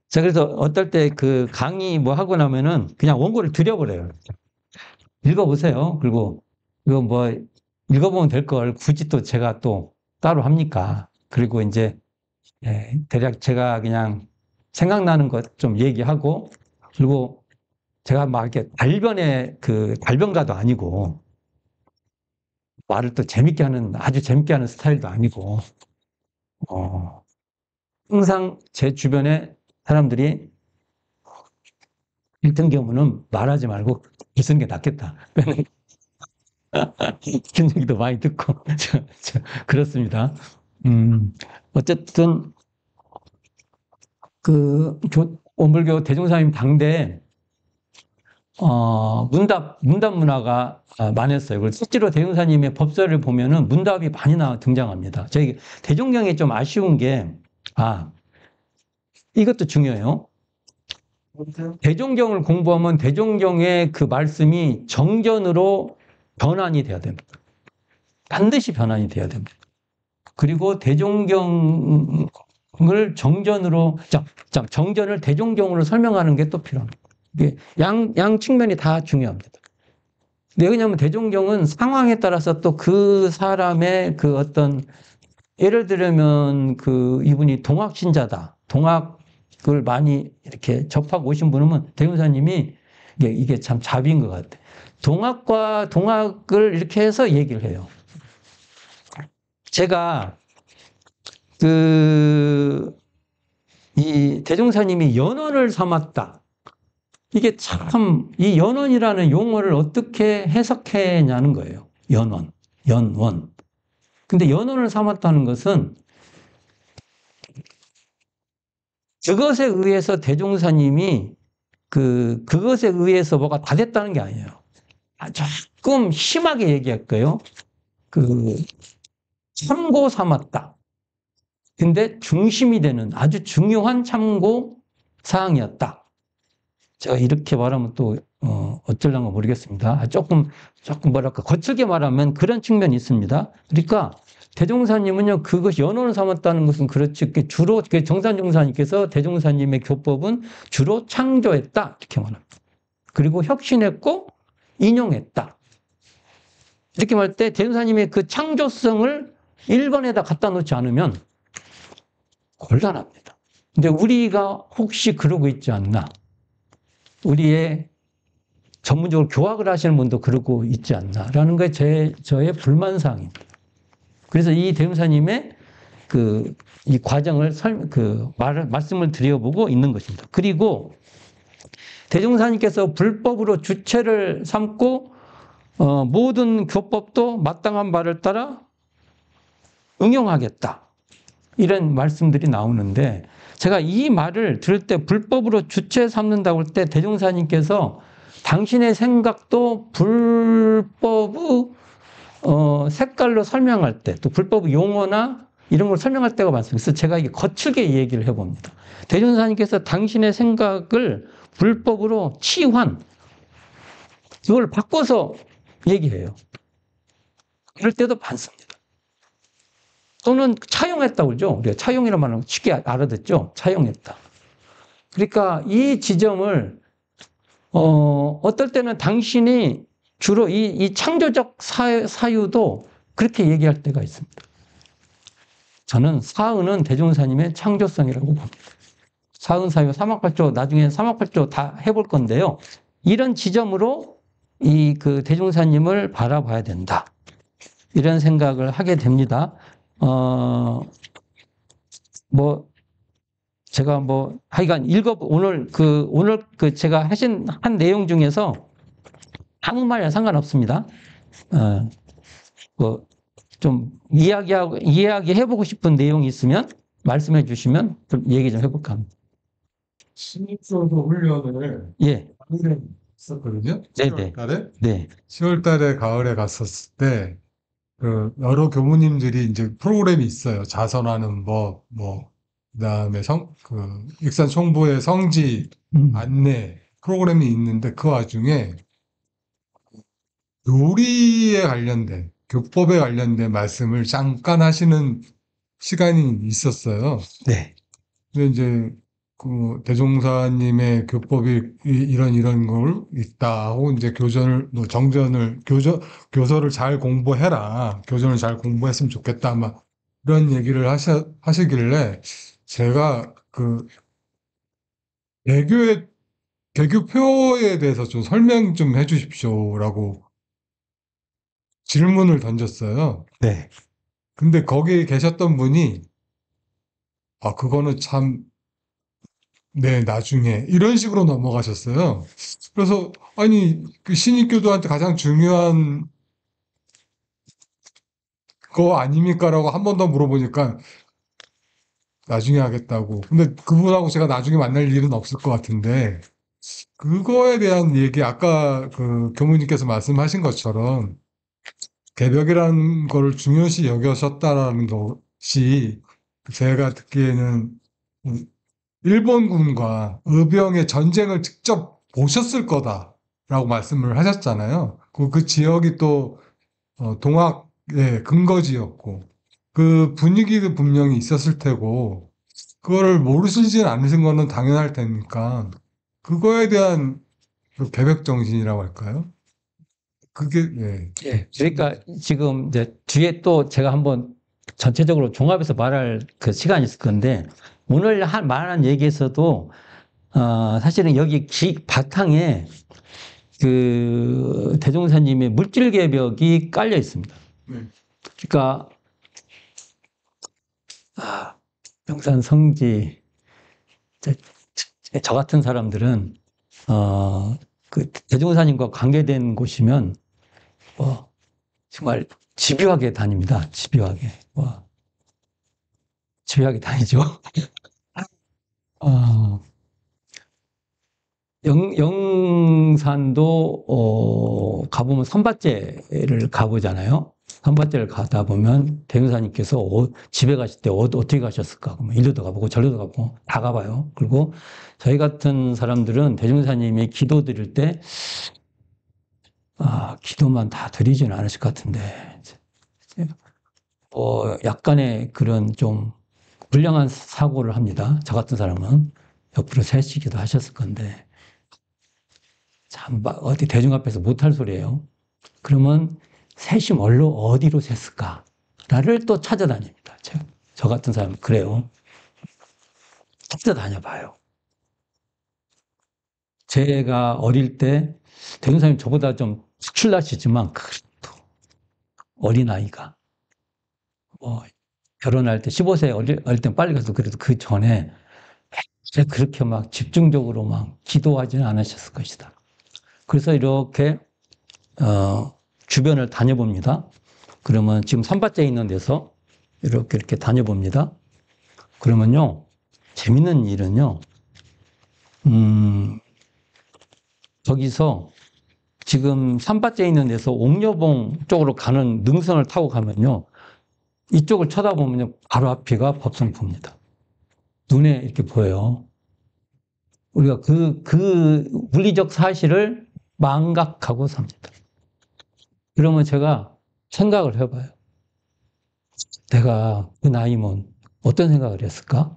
자, 그래서 어떨 때 그 강의 뭐 하고 나면은 그냥 원고를 드려버려요. 읽어보세요. 그리고 이거 뭐 읽어보면 될 걸 굳이 또 제가 또 따로 합니까? 그리고 이제 대략 제가 그냥 생각나는 것 좀 얘기하고, 그리고 제가 막 이렇게 달변가도 아니고 말을 또 재밌게 하는, 아주 재밌게 하는 스타일도 아니고, 어, 항상 제 주변에 사람들이 일등 경우는 말하지 말고 있는 게 낫겠다. 그런 얘기도 많이 듣고 그렇습니다. 어쨌든 그 원불교 대종사님 당대 문답 문화가 많았어요. 그래서 실제로 대종사님의 법설을 보면은 문답이 많이 등장합니다. 저희 대종경에 좀 아쉬운 게 이것도 중요해요. 대종경을 공부하면 대종경의 그 말씀이 정전으로 변환이 돼야 됩니다. 반드시 변환이 돼야 됩니다. 그리고 대종경을 정전을 대종경으로 설명하는 게 또 필요합니다. 이게 양 측면이 다 중요합니다. 왜 그러냐면 대종경은 상황에 따라서 또 그 사람의 그 어떤, 예를 들면 그 이분이 동학신자다. 동학을 많이 이렇게 접하고 오신 분은 대종사님이 이게 참 자비인 것 같아. 동학과 동학을 이렇게 해서 얘기를 해요. 제가 이 대종사님이 연원을 삼았다. 이게 참, 이 연원이라는 용어를 어떻게 해석했냐는 거예요. 연원. 근데 연원을 삼았다는 것은 그것에 의해서 대종사님이 그것에 의해서 뭐가 다 됐다는 게 아니에요. 조금 심하게 얘기할까요? 참고 삼았다. 근데 중심이 되는 아주 중요한 참고 사항이었다. 제가 이렇게 말하면 또 어쩌려고 모르겠습니다. 조금 뭐랄까 거칠게 말하면 그런 측면이 있습니다. 그러니까 대종사님은요, 그것이 연원을 삼았다는 것은 그렇지, 주로 정산종사님께서 대종사님의 교법은 주로 창조했다 이렇게 말합니다. 그리고 혁신했고 인용했다. 이렇게 말할 때 대종사님의 그 창조성을 1번에다 갖다 놓지 않으면 곤란합니다. 근데 우리가 혹시 그러고 있지 않나? 우리의 전문적으로 교학을 하시는 분도 그러고 있지 않나라는 게 저의 불만사항입니다. 그래서 이 대음사님의 이 과정을 말씀을 드려보고 있는 것입니다. 그리고 대종사님께서 불법으로 주체를 삼고 모든 교법도 마땅한 바를 따라 응용하겠다. 이런 말씀들이 나오는데, 제가 이 말을 들을 때 불법으로 주체 삼는다고 할 때 대종사님께서 당신의 생각도 불법의 색깔로 설명할 때, 또 불법의 용어나 이런 걸 설명할 때가 많습니다. 그래서 제가 이게 거칠게 얘기를 해봅니다. 대종사님께서 당신의 생각을 불법으로 치환, 이걸 바꿔서 얘기해요. 그럴 때도 많습니다. 또는 차용했다고 그러죠. 우리가 차용이라는 말은 쉽게 알아듣죠. 차용했다. 그러니까 이 지점을 어떨 때는 당신이 주로 이 창조적 사유도 그렇게 얘기할 때가 있습니다. 저는 사은은 대종사님의 창조성이라고 봅니다. 사은 사유 사막팔조, 나중에 사막팔조 다 해볼 건데요. 이런 지점으로 대종사님을 바라봐야 된다. 이런 생각을 하게 됩니다. 제가 하여간 오늘 제가 한 내용 중에서 아무 말이나 상관없습니다. 좀 이야기해보고 싶은 내용이 있으면 말씀해 주시면 좀 얘기 좀 해볼까 합니다. 신입소서 훈련을 예. 가을에 했었거든요. 네네. 10월 달에. 네. 10월 달에 가을에 갔었을 때, 여러 교무님들이 이제 프로그램이 있어요. 자선하는 법, 그다음에 익산 총부의 성지 안내 프로그램이 있는데 그 와중에 요리에 관련된, 교법에 관련된 말씀을 잠깐 하시는 시간이 있었어요. 네. 근데 이제 그 대종사님의 교법이 이런 걸 있다 하고 이제 교전을 뭐 정전을 교서를 잘 공부해라. 교전을 잘 공부했으면 좋겠다. 막 이런 얘기를 하시길래 제가 그 개교의 개교표에 대해서 좀 설명 좀 해주십시오라고 질문을 던졌어요. 네. 근데 거기 계셨던 분이 아 그거는 참 네, 나중에 이런 식으로 넘어가셨어요. 그래서 아니 그 신입교도한테 가장 중요한 거 아닙니까라고 한 번 더 물어보니까 나중에 하겠다고. 근데 그분하고 제가 나중에 만날 일은 없을 것 같은데 그거에 대한 얘기 아까 그 교무님께서 말씀하신 것처럼 개벽이라는 걸 중요시 여겨셨다라는 것이 제가 듣기에는 일본군과 의병의 전쟁을 직접 보셨을 거다라고 말씀을 하셨잖아요. 그 지역이 또 동학의 근거지였고 그 분위기도 분명히 있었을 테고 그거를 모르시진 않으신 거는 당연할 테니까 그거에 대한 그 개벽 정신이라고 할까요? 그게 예. 예. 그러니까 지금 이제 뒤에 또 제가 한번 전체적으로 종합해서 말할 그 시간이 있을 건데 오늘 말한 얘기에서도 사실은 여기 바탕에 그 대종사님의 물질 개벽이 깔려 있습니다. 네. 그러니까 평산 성지 저 같은 사람들은 그 대종사님과 관계된 곳이면 정말 집요하게 다닙니다. 집요하게 집요하게 다니죠. 영산도 가보면 선밭제를 가보잖아요. 선밭제를 가다 보면 대종사님께서 집에 가실 때 어떻게 가셨을까? 그러면 일로도 가보고 절로도 가보고 다 가봐요. 그리고 저희 같은 사람들은 대종사님이 기도 드릴 때 기도만 다 드리지는 않으실 것 같은데 약간의 그런 좀 불량한 사고를 합니다. 저 같은 사람은 옆으로 세시기도 하셨을 건데 참 어디 대중 앞에서 못할 소리예요. 그러면 세심 어디로 셌을까를 또 찾아다닙니다. 저 같은 사람은 그래요. 찾아다녀봐요. 제가 어릴 때 대종사님 저보다 좀 수출나시지만 그래도 어린아이가 결혼할 때 15세 어릴 때 빨리 가서 그래도 그 전에 그렇게 막 집중적으로 막 기도하지는 않으셨을 것이다. 그래서 이렇게 주변을 다녀봅니다. 그러면 지금 산밭에 있는 데서 이렇게 다녀봅니다. 그러면요, 재밌는 일은요, 저기서 지금 산밭에 있는 데서 옥녀봉 쪽으로 가는 능선을 타고 가면요, 이쪽을 쳐다보면요, 바로 앞이가 법성포입니다. 눈에 이렇게 보여요. 우리가 그 물리적 사실을 망각하고 삽니다. 그러면 제가 생각을 해봐요. 내가 그 나이면 어떤 생각을 했을까?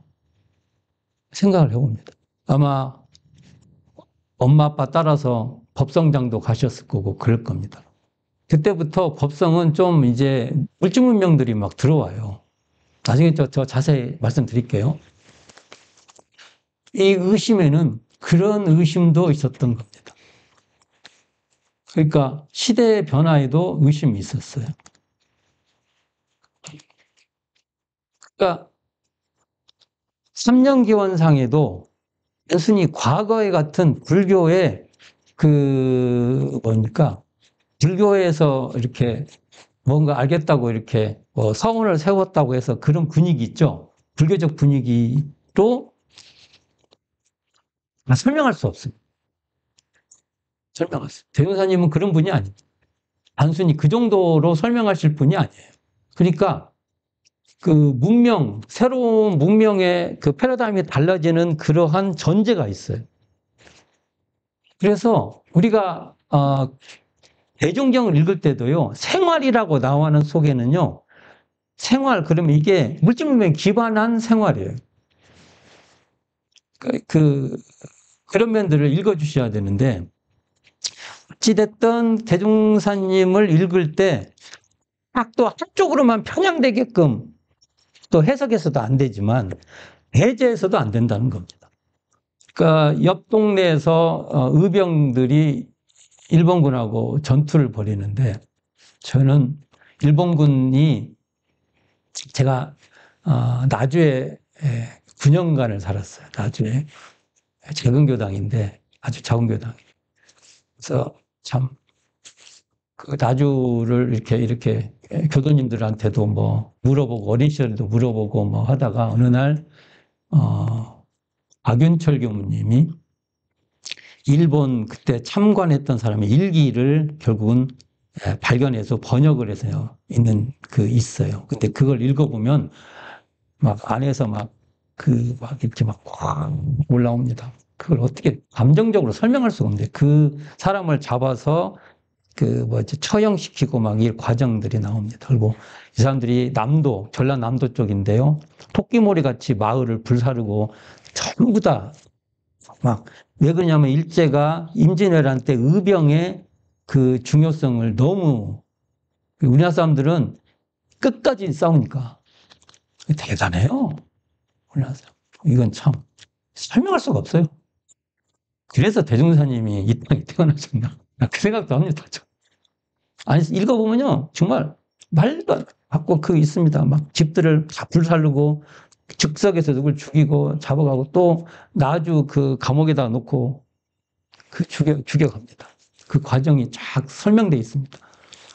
생각을 해봅니다. 아마 엄마 아빠 따라서 법성장도 가셨을 거고 그럴 겁니다. 그때부터 법성은 좀 이제 물질 문명들이 막 들어와요. 나중에 저 자세히 말씀드릴게요. 이 의심에는 그런 의심도 있었던 겁니다. 그러니까 시대의 변화에도 의심이 있었어요. 그러니까 3년기원상에도 단순히 과거의 같은 불교의 불교에서 이렇게 뭔가 알겠다고 이렇게 서원을 세웠다고 해서 그런 분위기 있죠. 불교적 분위기로 설명할 수 없습니다. 설명할 수. 대종사님은 그런 분이 아닙니다. 단순히 그 정도로 설명하실 분이 아니에요. 그러니까 그 새로운 문명의 그 패러다임이 달라지는 그러한 전제가 있어요. 그래서 우리가 대종경을 읽을 때도요, 생활이라고 나오는 속에는요, 그러면 이게 물질 문명에 기반한 생활이에요. 그런 면들을 읽어주셔야 되는데, 어찌됐든 대종사님을 읽을 때 딱 또 한쪽으로만 편향되게끔 또 해석해서도 안 되지만 배제해서도 안 된다는 겁니다. 그러니까 옆 동네에서 의병들이 일본군하고 전투를 벌이는데 저는 일본군이 제가 나주에 9년간을 살았어요. 나주에 재근교당인데 아주 작은 교당. 그래서 참 그 나주를 이렇게 교도님들한테도 뭐 물어보고 어린 시절에도 물어보고 뭐 하다가 어느 날 박윤철 교무님이 일본 그때 참관했던 사람의 일기를 결국은 발견해서 번역을 해서 있어요. 근데 그걸 읽어보면 막 안에서 막 이렇게 막 꽉 올라옵니다. 그걸 어떻게 감정적으로 설명할 수가 없는데 그 사람을 잡아서 처형시키고 막 이 과정들이 나옵니다. 그리고 이 사람들이 전라남도 남도 쪽인데요. 토끼몰이 같이 마을을 불사르고 전부 다 막 왜 그러냐면 일제가 임진왜란 때 의병의 그 중요성을 너무 우리나라 사람들은 끝까지 싸우니까 대단해요. 우리나라 사람. 이건 참 설명할 수가 없어요. 그래서 대종사님이 이 땅에 태어나셨나? 그 생각도 합니다. 아니, 읽어보면요. 정말 말도 안 갖고 있습니다. 막 집들을 다 불살르고 즉석에서 누굴 죽이고 잡아가고 또 나주 그 감옥에다 놓고 죽여갑니다. 그 과정이 쫙 설명되어 있습니다.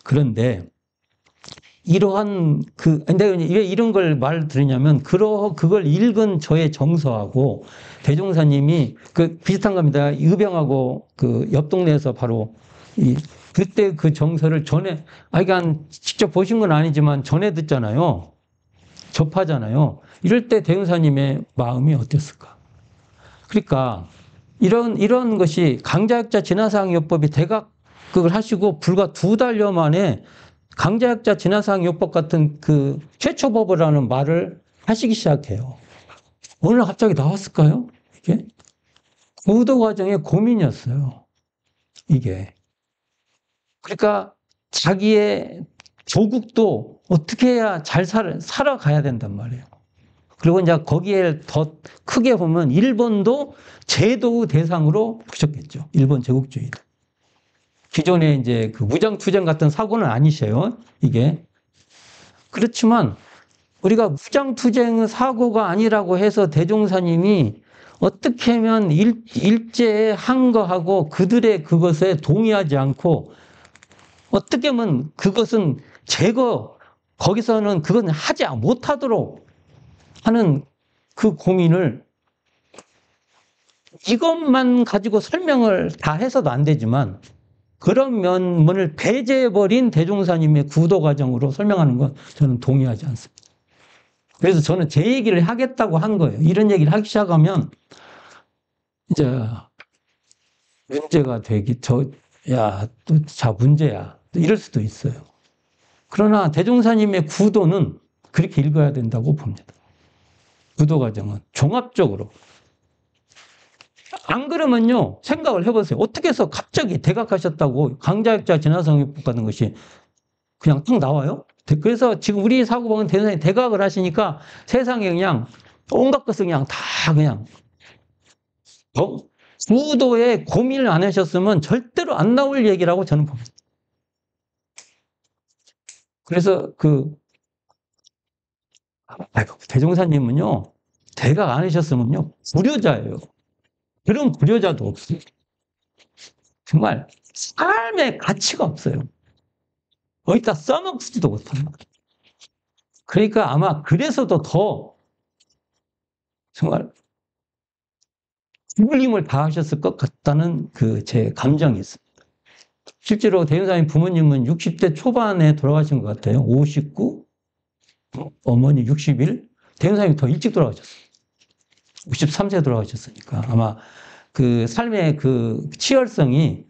그런데 근데 왜 이런 걸 말드리냐면 그걸 읽은 저의 정서하고 대종사님이 비슷한 겁니다. 의병하고 옆 동네에서 바로 그때 그 정서를 그러니까 직접 보신 건 아니지만 전해 듣잖아요. 접하잖아요. 이럴 때 대종사님의 마음이 어땠을까? 그러니까 이런 것이 강자역자 진화사항요법이 대각을 하시고 불과 2달여 만에 강자역자 진화사항요법 같은 최초법이라는 말을 하시기 시작해요. 어느 날 갑자기 나왔을까요? 이게 구도 과정의 고민이었어요. 이게. 그러니까 자기의 조국도 어떻게 해야 잘 살아가야 된단 말이에요. 그리고 이제 거기에 더 크게 보면 일본도 제도의 대상으로 보셨겠죠. 일본 제국주의. 기존에 이제 무장투쟁 같은 사고는 아니셔요. 이게. 그렇지만 우리가 무장투쟁의 사고가 아니라고 해서 대종사님이 어떻게 하면 일제의 한 거하고 그들의 그것에 동의하지 않고 어떻게 하면 그것은 거기서는 그건 하지 못하도록 하는 그 고민을 이것만 가지고 설명을 다 해서도 안 되지만 그런 면을 배제해버린 대종사님의 구도 과정으로 설명하는 건 저는 동의하지 않습니다. 그래서 저는 제 얘기를 하겠다고 한 거예요. 이런 얘기를 하기 시작하면 이제 문제가 문제야. 이럴 수도 있어요. 그러나 대종사님의 구도는 그렇게 읽어야 된다고 봅니다. 구도 과정은 종합적으로. 안 그러면요, 생각을 해보세요. 어떻게 해서 갑자기 대각하셨다고 강자역자 진화사항요법 같은 것이 그냥 딱 나와요? 그래서 지금 우리 사고방은 대단히 대각을 하시니까 세상에 그냥 온갖 것을 그냥 다 그냥 구도에 고민을 안 하셨으면 절대로 안 나올 얘기라고 저는 봅니다. 그래서 대종사님은요, 대각 안 하셨으면요, 불효자예요. 그런 불효자도 없어요. 정말 삶의 가치가 없어요. 어디다 써먹지도 못합니다. 그러니까 아마 그래서도 더 정말 죽을힘을 다하셨을 것 같다는 제 감정이 있습니다. 실제로 대종사님 부모님은 60대 초반에 돌아가신 것 같아요. 59, 어머니 61. 대종사님이 더 일찍 돌아가셨어요. 63세 돌아가셨으니까 아마 삶의 치열성이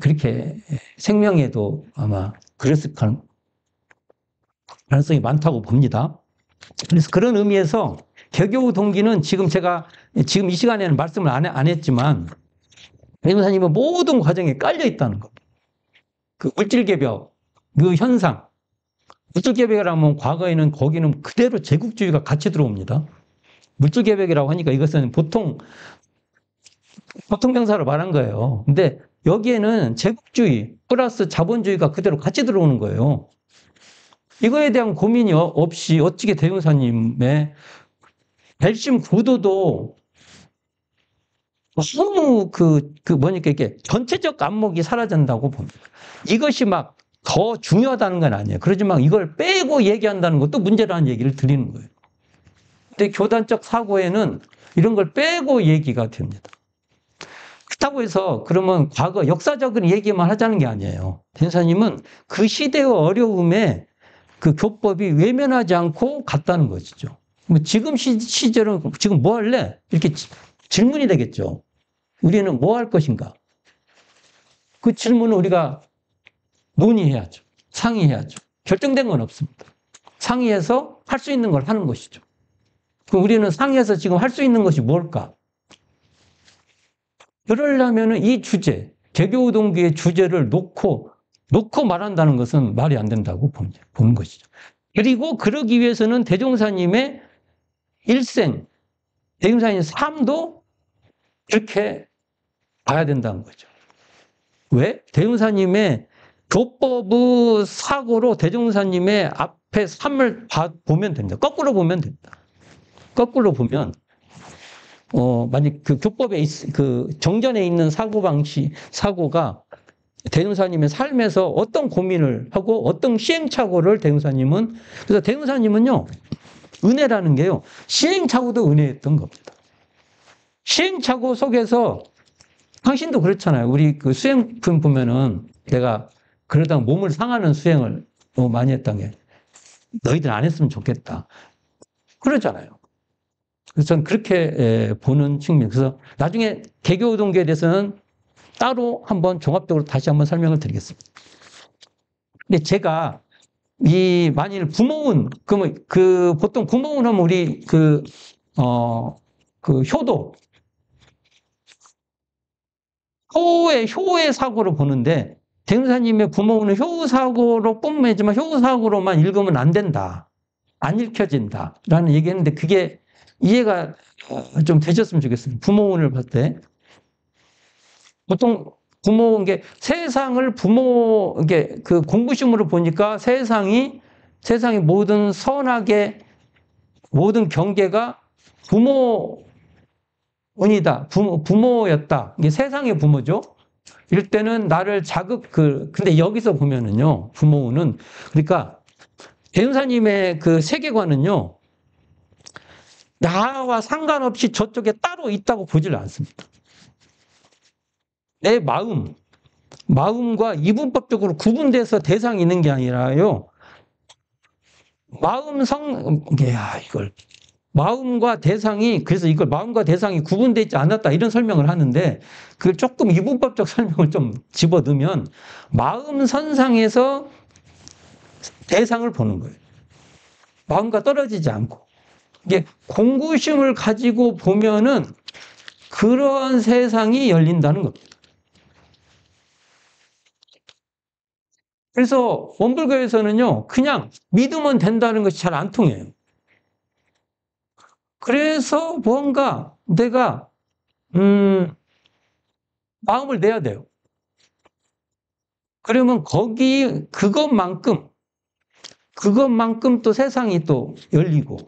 그렇게 생명에도 아마 그랬을 가능성이 많다고 봅니다. 그래서 그런 의미에서 개교 동기는 지금 제가 지금 이 시간에는 말씀을 안 했지만 대종사님은 모든 과정에 깔려 있다는 거. 그 물질개벽, 그 현상. 물질개벽이라면 과거에는 거기는 그대로 제국주의가 같이 들어옵니다. 물질개벽이라고 하니까 이것은 보통 명사로 말한 거예요. 근데 여기에는 제국주의 플러스 자본주의가 그대로 같이 들어오는 거예요. 이거에 대한 고민이 없이 어떻게 대종사님의 발심 구도도 너무 뭐니까 이게 전체적 안목이 사라진다고 봅니다. 이것이 막 더 중요하다는 건 아니에요. 그렇지만 이걸 빼고 얘기한다는 것도 문제라는 얘기를 드리는 거예요. 근데 교단적 사고에는 이런 걸 빼고 얘기가 됩니다. 그렇다고 해서 그러면 과거 역사적인 얘기만 하자는 게 아니에요. 대종사님은 그 시대의 어려움에 그 교법이 외면하지 않고 갔다는 것이죠. 지금 시절은 지금 뭐 할래? 이렇게 질문이 되겠죠. 우리는 뭐 할 것인가? 그 질문을 우리가 논의해야죠. 상의해야죠. 결정된 건 없습니다. 상의해서 할 수 있는 걸 하는 것이죠. 그럼 우리는 상의해서 지금 할 수 있는 것이 뭘까? 그러려면 이 주제, 개교 동기의 주제를 놓고 말한다는 것은 말이 안 된다고 보는 것이죠. 그리고 그러기 위해서는 대종사님의 일생, 대종사님의 삶도 그렇게 봐야 된다는 거죠. 왜? 대종사님의 교법의 사고로 대종사님의 앞에 삶을 보면 됩니다. 거꾸로 보면 됩니다. 거꾸로 보면, 만약 그 교법에 그 정전에 있는 사고가 대종사님의 삶에서 어떤 고민을 하고 어떤 시행착오를 그래서 대종사님은요, 은혜라는 게요, 시행착오도 은혜였던 겁니다. 시행착오 속에서 당신도 그렇잖아요. 우리 그 수행품 보면은 내가 그러다가 몸을 상하는 수행을 너무 많이 했던 게 너희들 안 했으면 좋겠다. 그러잖아요. 그래서 저는 그렇게 보는 측면. 그래서 나중에 개교 동기에 대해서는 따로 한번 종합적으로 다시 한번 설명을 드리겠습니다. 근데 제가 만일 부모운, 그러면 보통 부모운 하면 우리 효의 사고로 보는데, 대종사님의 부모는 효의 사고로 뽐내지만 효의 사고로만 읽으면 안 된다. 안 읽혀진다. 라는 얘기 했는데, 그게 이해가 좀 되셨으면 좋겠습니다. 부모운을 봤을 때. 보통 부모운 게 세상을 이게 그 공부심으로 보니까 세상이 모든 모든 경계가 부모운이다. 부모였다. 이게 세상의 부모죠. 이럴 때는 나를 근데 여기서 보면은요, 부모는, 그러니까, 대종사님의 그 세계관은요, 나와 상관없이 저쪽에 따로 있다고 보질 않습니다. 내 마음과 이분법적으로 구분돼서 대상이 있는 게 아니라요, 그래서 이걸 마음과 대상이 구분되어 있지 않았다, 이런 설명을 하는데, 그걸 조금 이분법적 설명을 좀 집어넣으면, 마음 선상에서 대상을 보는 거예요. 마음과 떨어지지 않고. 이게 공구심을 가지고 보면은, 그런 세상이 열린다는 겁니다. 그래서 원불교에서는요, 그냥 믿으면 된다는 것이 잘 안 통해요. 그래서 뭔가 내가 마음을 내야 돼요. 그러면 그것만큼 또 세상이 또 열리고.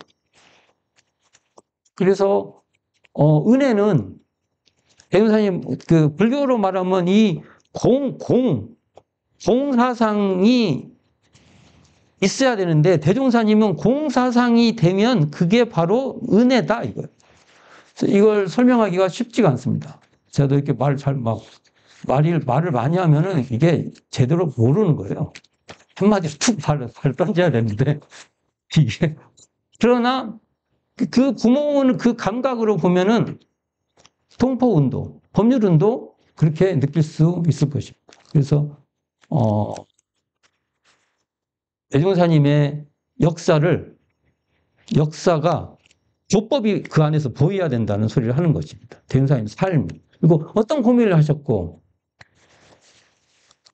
그래서 은혜는 대종사님 그 불교로 말하면 이 공사상이 있어야 되는데, 대종사님은 공사상이 되면 그게 바로 은혜다, 이거예요. 그래서 이걸 설명하기가 쉽지가 않습니다. 제가 이렇게 말을 많이 하면은 이게 제대로 모르는 거예요. 한마디로 툭 발을 던져야 되는데, 이게. 그러나 그 부모는 그 감각으로 보면은 통포운동, 법률운동 그렇게 느낄 수 있을 것입니다. 그래서, 대종사님의 역사가 조법이 그 안에서 보여야 된다는 소리를 하는 것입니다. 대종사님 삶. 그리고 어떤 고민을 하셨고,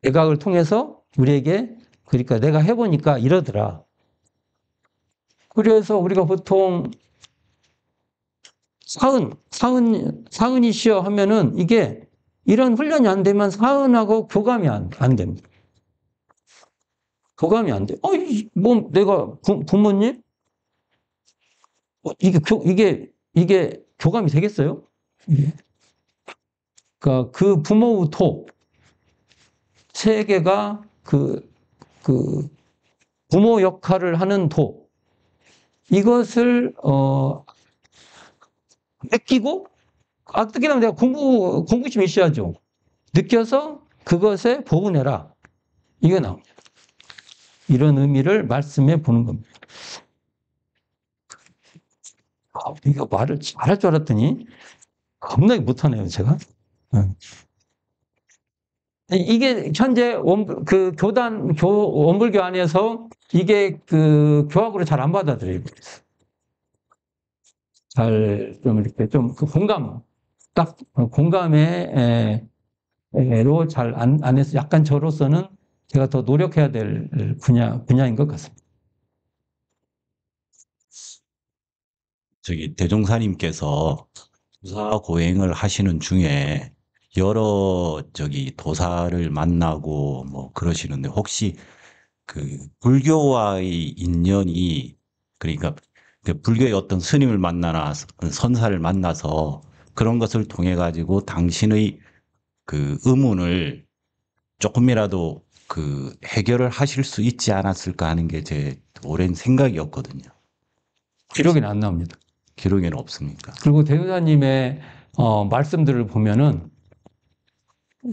대각을 통해서 우리에게, 그러니까 내가 해보니까 이러더라. 그래서 우리가 보통 사은이시여 하면은 이게 이런 훈련이 안 되면 사은하고 교감이 안 됩니다. 교감이 안 돼. 뭐 내가 부모님? 이게 교감이 되겠어요? 이게. 그러니까 그 부모의 토, 세계가 그 부모 역할을 하는 도, 이것을, 느끼고, 느끼려면 내가 공부심이 있어야죠. 느껴서 그것에 복원해라. 이게 나옵니다. 이런 의미를 말씀해 보는 겁니다. 이거 말을 잘할 줄 알았더니, 겁나게 못하네요, 제가. 이게 현재 원불교 안에서 이게 교학으로 잘 안 받아들이고 있어요. 좀 이렇게 그 공감으로 잘 안 해서 약간 저로서는 제가 더 노력해야 될 분야인 것 같습니다. 대종사님께서 도사 고행을 하시는 중에 여러 도사를 만나고 뭐 그러시는데 혹시 그 불교와의 인연이, 그러니까 불교의 어떤 스님을 만나나 선사를 만나서 그런 것을 통해 가지고 당신의 그 의문을 조금이라도 해결을 하실 수 있지 않았을까 하는 게 제 오랜 생각이었거든요. 기록에는 안 나옵니다. 기록에는 없습니까? 그리고 대우사님의 말씀들을 보면은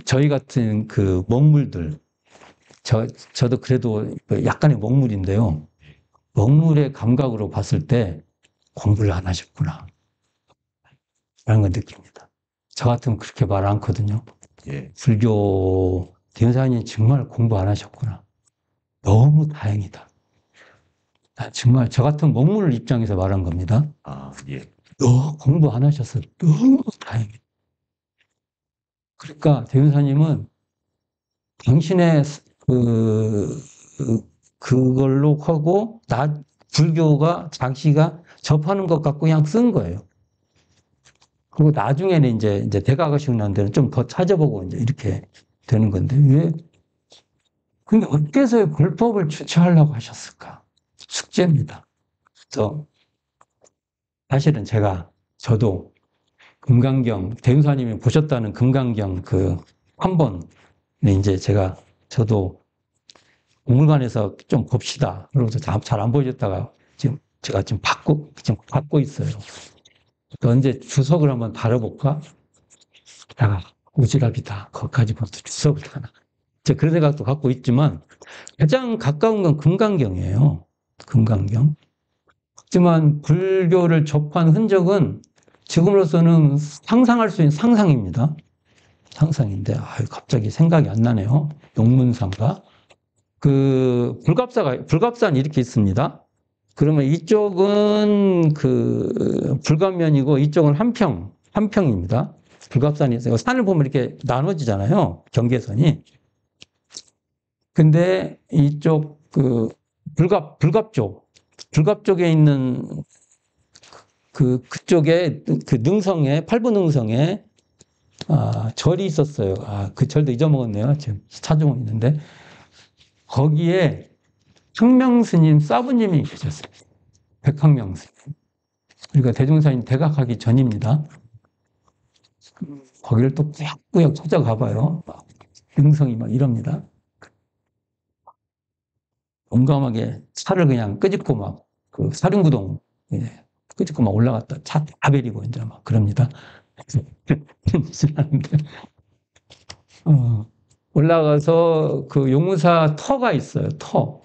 저희 같은 먹물들, 저도 그래도 약간의 먹물인데요. 먹물의 감각으로 봤을 때 공부를 안 하셨구나 라는 걸 느낍니다. 저 같으면 그렇게 말 않거든요. 예. 불교 대우사님 정말 공부 안 하셨구나. 너무 다행이다. 정말 저 같은 먹물 입장에서 말한 겁니다. 예. 너 공부 안 하셔서 너무 다행이다. 그러니까 대운사님은 당신의 그걸로 하고 불교가 자기가 접하는 것 같고 그냥 쓴 거예요. 그리고 나중에는 이제 대가가시고 난 데는 좀 더 찾아보고 이제 이렇게 되는 건데 근데 어째서 불법을 주체하려고 하셨을까? 숙제입니다. 그래서 사실은 저도 금강경, 대운사님이 보셨다는 금강경 한 번에 이제 저도 박물관에서 좀 봅시다. 그러고서 잘 안 보여줬다가 제가 지금 받고 있어요. 언제 주석을 한번 다뤄볼까? 다가 오지랖이다. 거기까지 벌써 주석을 하나. 제가 그런 생각도 갖고 있지만 가장 가까운 건 금강경이에요. 금강경. 하지만 불교를 접한 흔적은 지금으로서는 상상할 수 있는 상상입니다. 상상인데 갑자기 생각이 안 나네요. 용문상가. 불갑산이 이렇게 있습니다. 그러면 이쪽은 불갑면이고 이쪽은 한평입니다. 불갑산이 있어요. 산을 보면 이렇게 나눠지잖아요. 경계선이. 근데 이쪽 불갑 쪽에 있는 그쪽에 능성에, 팔부능성에 절이 있었어요. 그 절도 잊어먹었네요. 지금 찾아보고 있는데 거기에 항명스님, 사부님이 계셨어요. 백항명스님. 그러니까 대종사님 대각하기 전입니다. 거기를 또 꾸역꾸역 찾아가 봐요. 능성이 막 이럽니다. 용감하게 차를 그냥 끄집고 막 사륜구동 끄집고 막 올라갔다 차 다 베리고 이제 막 그럽니다. 올라가서 용무사 터가 있어요. 터.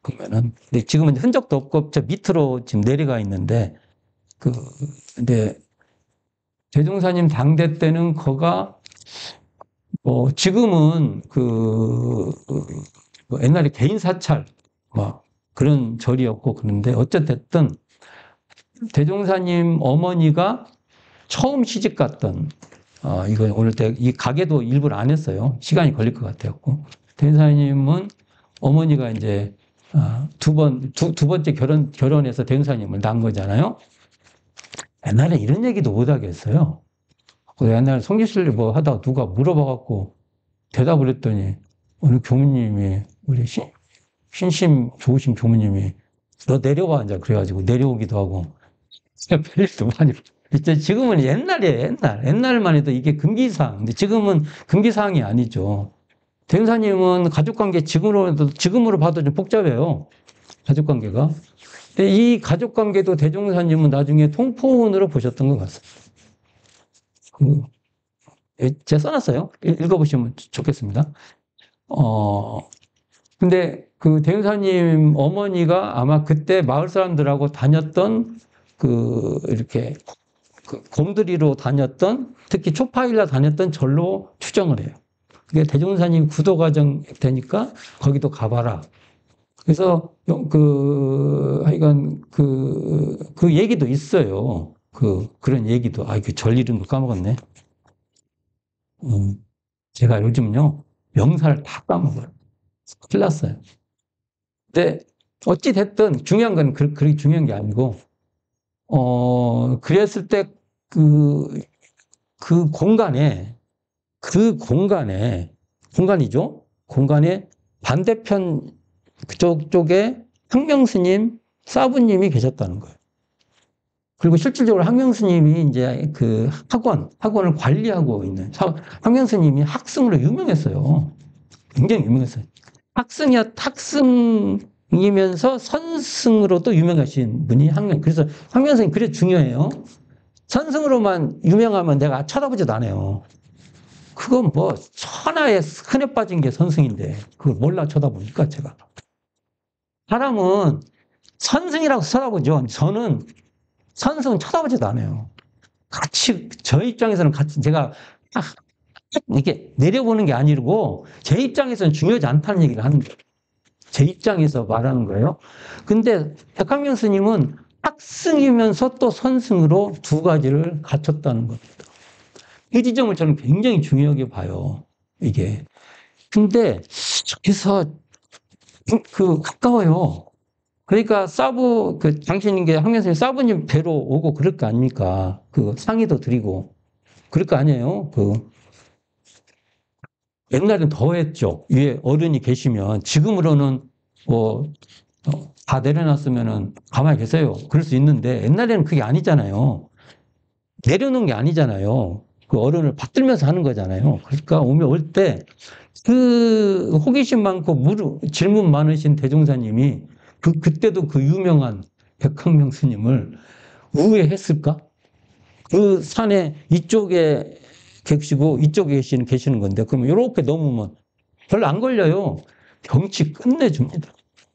보면은 근데 지금은 흔적도 없고 저 밑으로 지금 내려가 있는데 근데 대종사님 당대 때는 거가 지금은 옛날에 개인 사찰 막 그런 절이었고 그런데 어쨌든 대종사님 어머니가 처음 시집 갔던, 이거 오늘 이 가게도 일부러 안 했어요. 시간이 걸릴 것 같아갖고. 대종사님은 어머니가 이제, 두 번째 결혼해서 대종사님을 낳은 거잖아요. 옛날에 이런 얘기도 못 하겠어요. 옛날에 성지순례 뭐 하다가 누가 물어봐갖고 대답을 했더니 어느 교무님이, 우리 신심 좋으신 교무님이 너 내려와, 이제 그래가지고 내려오기도 하고. 별일도 많이. 지금은 옛날만 해도 이게 금기사항. 근데 지금은 금기사항이 아니죠. 대종사님은 가족관계 지금으로 봐도 좀 복잡해요. 가족관계가. 근데 이 가족관계도 대종사님은 나중에 통포운으로 보셨던 것 같습니다. 제가 써놨어요. 읽어보시면 좋겠습니다. 근데 그 대종사님 어머니가 아마 그때 마을 사람들하고 다녔던 이렇게 곰들이로 다녔던, 특히 초파일라 다녔던 절로 추정을 해요. 그게 대종사님 구도과정 되니까 거기도 가봐라. 그래서 하여간 그 얘기도 있어요. 그런 얘기도. 그 절 이름도 까먹었네. 제가 요즘요 명사를 다 까먹어요. 큰일 났어요. 근데 어찌 됐든 중요한 건 그렇게 중요한 게 아니고, 그랬을 때 공간에 반대편 그쪽 쪽에 항명스님, 사부님이 계셨다는 거예요. 그리고 실질적으로 항명스님이 이제 그 학원을 관리하고 있는, 항명스님이 학승으로 유명했어요. 굉장히 유명했어요. 학승이면서 선승으로도 유명하신 분이 그래서 항명스님 그래 중요해요. 선승으로만 유명하면 내가 쳐다보지도 않아요. 그건 뭐 천하에 흔해 빠진 게 선승인데 그걸 몰라 쳐다보니까 제가. 사람은 선승이라고 쳐다보죠. 저는 선승은 쳐다보지도 않아요. 저 입장에서는 제가 이렇게 내려보는 게 아니고 제 입장에서는 중요하지 않다는 얘기를 하는 거예요. 제 입장에서 말하는 거예요. 근데 백학명 스님은 학승이면서 또 선승으로 두 가지를 갖췄다는 겁니다. 이 지점을 저는 굉장히 중요하게 봐요. 이게. 근데 그래서 가까워요. 그러니까 당신 학명 스님 사부님 뵈러 오고 그럴 거 아닙니까? 상의도 드리고 그럴 거 아니에요. 옛날엔 더 했죠. 위에 어른이 계시면. 지금으로는 다 내려놨으면은 가만히 계세요. 그럴 수 있는데 옛날에는 그게 아니잖아요. 내려놓은 게 아니잖아요. 그 어른을 받들면서 하는 거잖아요. 그러니까 올 때 호기심 많고 질문 많으신 대종사님이 그때도 그 유명한 백학명 스님을 우회했을까? 그 산에 이쪽에 계시고 이쪽에 계시는 건데, 그러면 이렇게 넘으면 별로 안 걸려요. 경치 끝내줍니다.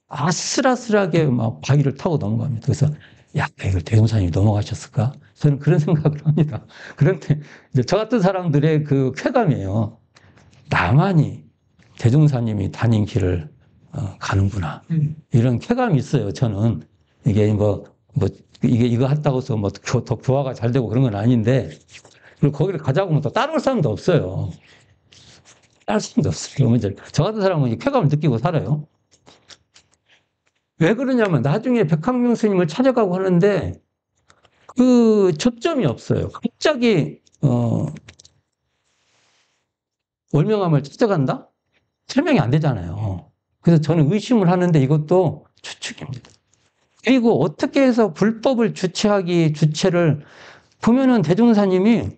아슬아슬하게 막 바위를 타고 넘어갑니다. 그래서 이걸 대종사님이 넘어가셨을까? 저는 그런 생각을 합니다. 그런데 이제 저 같은 사람들의 그 쾌감이에요. 나만이 대종사님이 다닌 길을 가는구나. 이런 쾌감이 있어요. 저는 이게 이거 했다고 해서 더 교화가 잘 되고 그런 건 아닌데, 그리고 거기를 가자고 하면 또 따라올 사람도 없어요. 따라올 사람도 없어요. 저 같은 사람은 쾌감을 느끼고 살아요. 왜 그러냐면 나중에 백학명 스님을 찾아가고 하는데 그 초점이 없어요. 갑자기 월명암을 찾아간다? 설명이 안 되잖아요. 그래서 저는 의심을 하는데 이것도 추측입니다. 그리고 어떻게 해서 불법을 주체를 보면은 대종사님이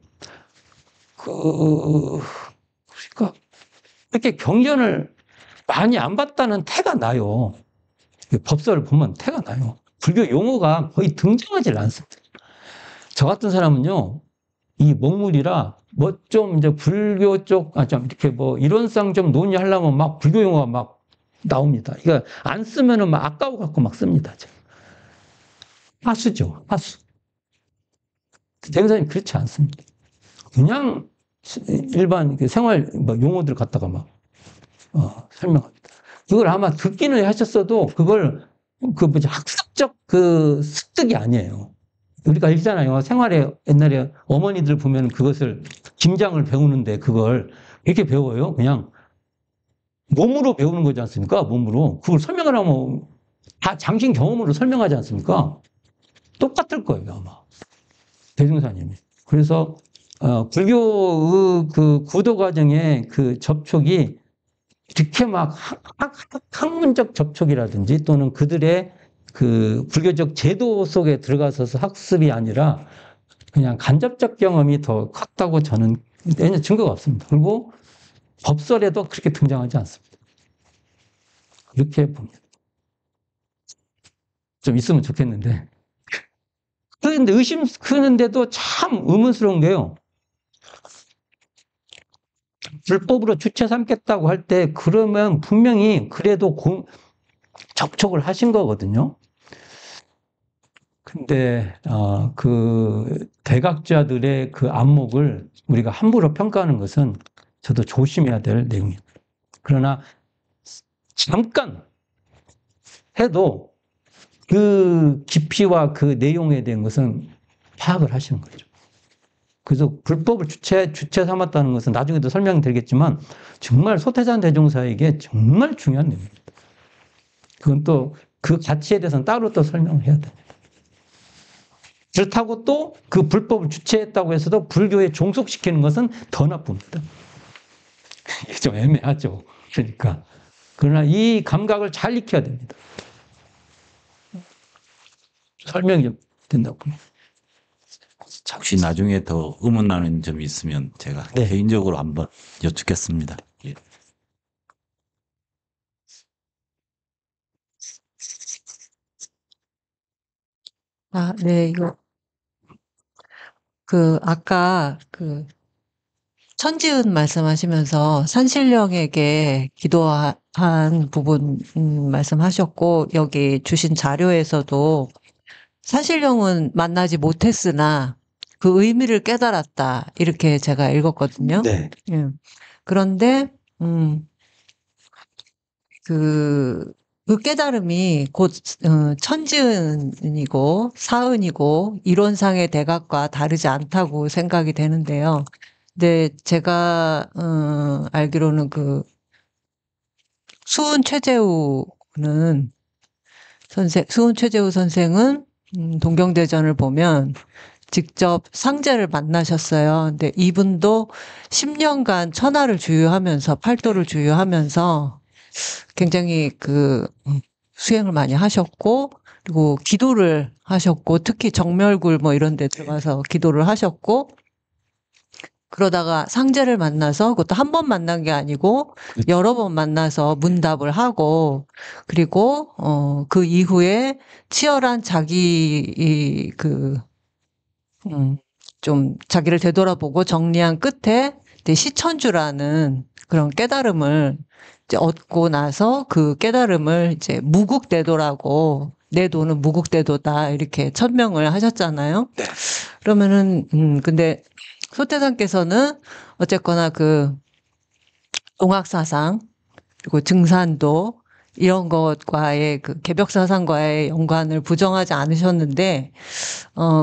그러니까 이렇게 경전을 많이 안 봤다는 태가 나요. 법서를 보면 태가 나요. 불교 용어가 거의 등장하지 않습니다. 저 같은 사람은요, 이 먹물이라 좀 이제 불교 쪽, 이렇게 이론상 좀 논의하려면 막 불교 용어가 막 나옵니다. 이거 안 쓰면은 막 아까워 갖고 막 씁니다. 하수죠, 하수. 대종사님 그렇지 않습니다. 그냥 일반 생활 용어들 갖다가 막 설명합니다. 그걸 아마 듣기는 하셨어도 그걸 학습적 습득이 아니에요. 우리가 알잖아요. 생활에 옛날에 어머니들 보면 그것을 김장을 배우는데 그걸 이렇게 배워요. 그냥 몸으로 배우는 거지 않습니까? 몸으로. 그걸 설명을 하면 다 장신 경험으로 설명하지 않습니까? 똑같을 거예요, 아마. 대종사님이. 그래서, 불교의 그 구도 과정의 그 접촉이 이렇게 막 학문적 접촉이라든지 또는 그들의 그 불교적 제도 속에 들어가서서 학습이 아니라 그냥 간접적 경험이 더 컸다고 저는 전혀 증거가 없습니다. 그리고 법설에도 그렇게 등장하지 않습니다. 그렇게 봅니다. 좀 있으면 좋겠는데. 그런데 의심 크는데도 참 의문스러운 게요. 불법으로 주체 삼겠다고 할 때 그러면 분명히 그래도 접촉을 하신 거거든요. 근데 그 대각자들의 그 안목을 우리가 함부로 평가하는 것은 저도 조심해야 될 내용입니다. 그러나 잠깐 해도 그 깊이와 그 내용에 대한 것은 파악을 하시는 거죠. 그래서 불법을 주체 삼았다는 것은 나중에도 설명드리겠지만 정말 소태산 대종사에게 정말 중요한 내용입니다. 그건 또 그 가치에 대해서는 따로 또 설명을 해야 됩니다. 그렇다고 또 그 불법을 주체했다고 해서도 불교에 종속시키는 것은 더 나쁩니다. 이게 좀 애매하죠. 그러니까. 그러나 이 감각을 잘 익혀야 됩니다. 설명이 좀 된다고 봅니다. 혹시 나중에 더 의문나는 점이 있으면 제가 네. 개인적으로 한번 여쭙겠습니다. 예. 네, 아까 천지은 말씀하시면서 산신령에게 기도한 부분, 말씀하셨고, 여기 주신 자료에서도 산신령은 만나지 못했으나 그 의미를 깨달았다. 이렇게 제가 읽었거든요. 네. 예. 그런데, 그 깨달음이 곧 천지은이고 사은이고 이론상의 대각과 다르지 않다고 생각이 되는데요. 근데 제가 알기로는 그 수은 최재우는 수은 최재우 선생은 동경대전을 보면 직접 상제를 만나셨어요. 근데 이분도 10년간 천하를 주유하면서 팔도를 주유하면서 굉장히 수행을 많이 하셨고, 그리고 기도를 하셨고, 특히 정멸굴 뭐 이런 데 들어가서 기도를 하셨고, 그러다가 상제를 만나서, 그것도 한 번 만난 게 아니고, 여러 번 만나서 문답을 하고, 그리고, 그 이후에 치열한 좀 자기를 되돌아보고 정리한 끝에 시천주라는 그런 깨달음을 이제 얻고 나서 그 깨달음을 이제 무국대도라고, 내 도는 무국대도다 이렇게 천명을 하셨잖아요. 네. 그러면은 근데 소태산께서는 어쨌거나 동학사상 그리고 증산도 이런 것과의 개벽사상과의 연관을 부정하지 않으셨는데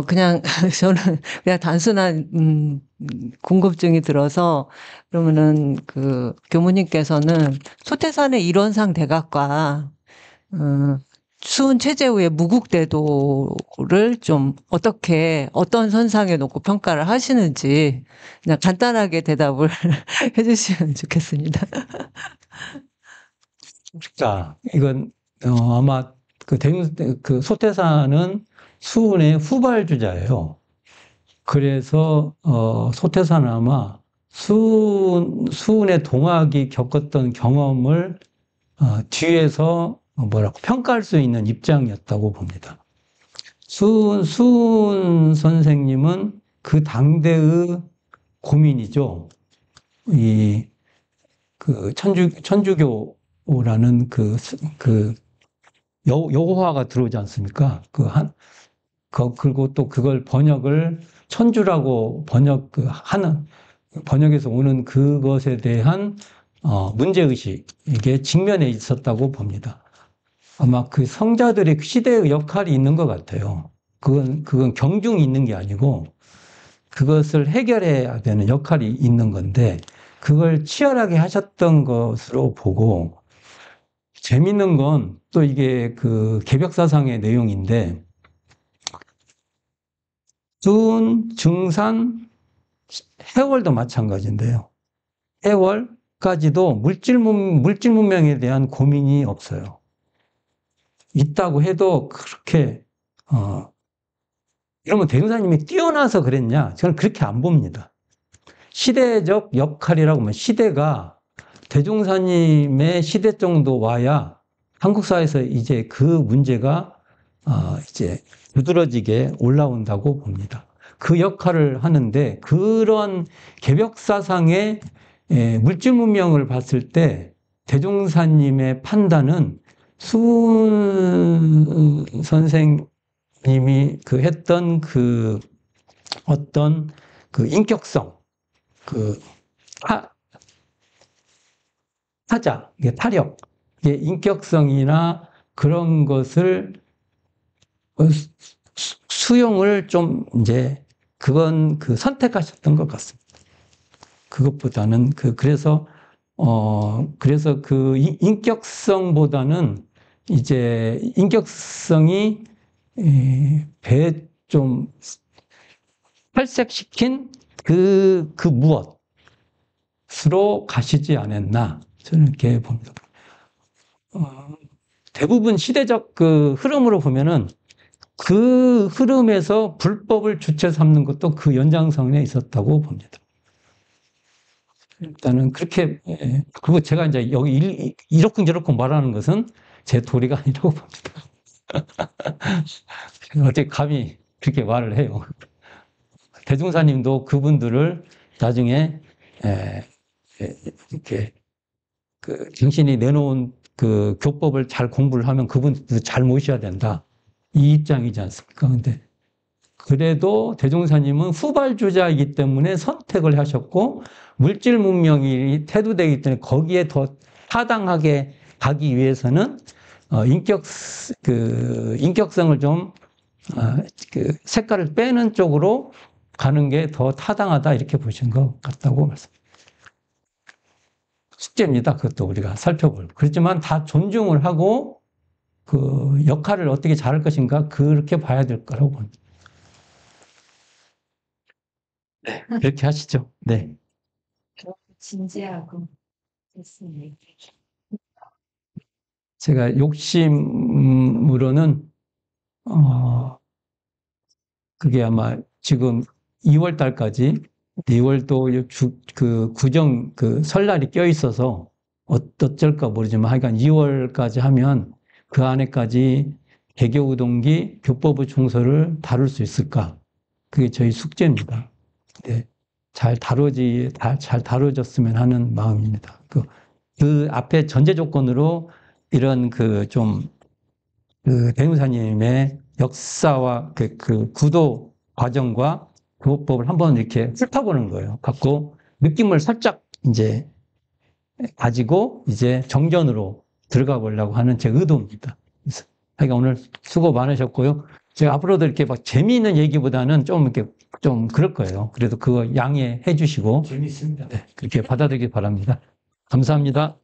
그냥 저는 그냥 단순한 궁금증이 들어서, 그러면은 교무님께서는 소태산의 이론상 대각과 수은 최재우의 무국대도를 좀 어떤 선상에 놓고 평가를 하시는지 그냥 간단하게 대답을 해주시면 좋겠습니다. 자, 이건 아마 소태산은 수은의 후발주자예요. 그래서 소태산은 아마 수은의 동학이 겪었던 경험을 뒤에서 평가할 수 있는 입장이었다고 봅니다. 수은 선생님은 그 당대의 고민이죠. 천주교라는 여호화가 들어오지 않습니까? 그리고 또 그걸 번역을 천주라고 번역에서 오는 그것에 대한 문제의식에 직면해 있었다고 봅니다. 아마 그 성자들의 시대의 역할이 있는 것 같아요. 그건 경중이 있는 게 아니고 그것을 해결해야 되는 역할이 있는 건데 그걸 치열하게 하셨던 것으로 보고 재밌는 건 또 이게 그 개벽사상의 내용인데 수은, 증산, 해월도 마찬가지인데요. 해월까지도 물질 문명에 대한 고민이 없어요. 있다고 해도 그렇게 이러면 대종사님이 뛰어나서 그랬냐? 저는 그렇게 안 봅니다. 시대적 역할이라고 하면 시대가 대종사님의 시대 정도 와야 한국 사회에서 이제 그 문제가 이제 두드러지게 올라온다고 봅니다. 그 역할을 하는데 그런 개벽사상의 물질 문명을 봤을 때 대종사님의 판단은 수은 선생님이 그 했던 그 어떤 그 인격성, 그 타자, 타력, 인격성이나 그런 것을 수용을 좀 이제 그건 그 선택하셨던 것 같습니다. 그것보다는 그래서 그 인격성보다는 이제 인격성이 배 좀 탈색시킨 그 무엇으로 가시지 않았나 저는 이렇게 봅니다. 대부분 시대적 그 흐름으로 보면은 그 흐름에서 불법을 주체 삼는 것도 그 연장선에 있었다고 봅니다. 일단은 그렇게 그리고 제가 이제 여기 이러쿵저러쿵 말하는 것은 제 도리가 아니라고 봅니다. 어떻게 감히 그렇게 말을 해요. 대종사님도 그분들을 나중에 이렇게 그 당신이 내놓은 그 교법을 잘 공부를 하면 그분들 잘 모셔야 된다. 이 입장이지 않습니까? 근데 그래도 대종사님은 후발주자이기 때문에 선택을 하셨고 물질 문명이 태도되기 때문에 거기에 더 타당하게 가기 위해서는 인격성을 좀 그 색깔을 빼는 쪽으로 가는 게 더 타당하다 이렇게 보신 것 같다고 말씀드립니다. 숙제입니다. 그것도 우리가 살펴볼. 그렇지만 다 존중을 하고 그 역할을 어떻게 잘할 것인가 그렇게 봐야 될 거라고 봅니다. 네, 그렇게 하시죠. 네. 진지하고 됐습니다. 제가 욕심으로는 그게 아마 지금 2월 달까지 2월도 그 구정 그 설날이 껴 있어서 어쩔까 모르지만 하여간 2월까지 하면 그 안에까지 개교우동기 교법의 중서를 다룰 수 있을까? 그게 저희 숙제입니다. 네, 잘 다뤄졌으면 하는 마음입니다. 그 앞에 전제 조건으로 이런 그 대종사님의 역사와 그 구도 과정과 교법을 한번 이렇게 훑어보는 거예요. 갖고 느낌을 살짝 이제 가지고 이제 정전으로 들어가 보려고 하는 제 의도입니다. 그래서 하여간 오늘 수고 많으셨고요. 제가 앞으로도 이렇게 막 재미있는 얘기보다는 좀 이렇게 좀 그럴 거예요. 그래도 그거 양해해 주시고. 재밌습니다. 네, 그렇게 받아들이기 바랍니다. 감사합니다.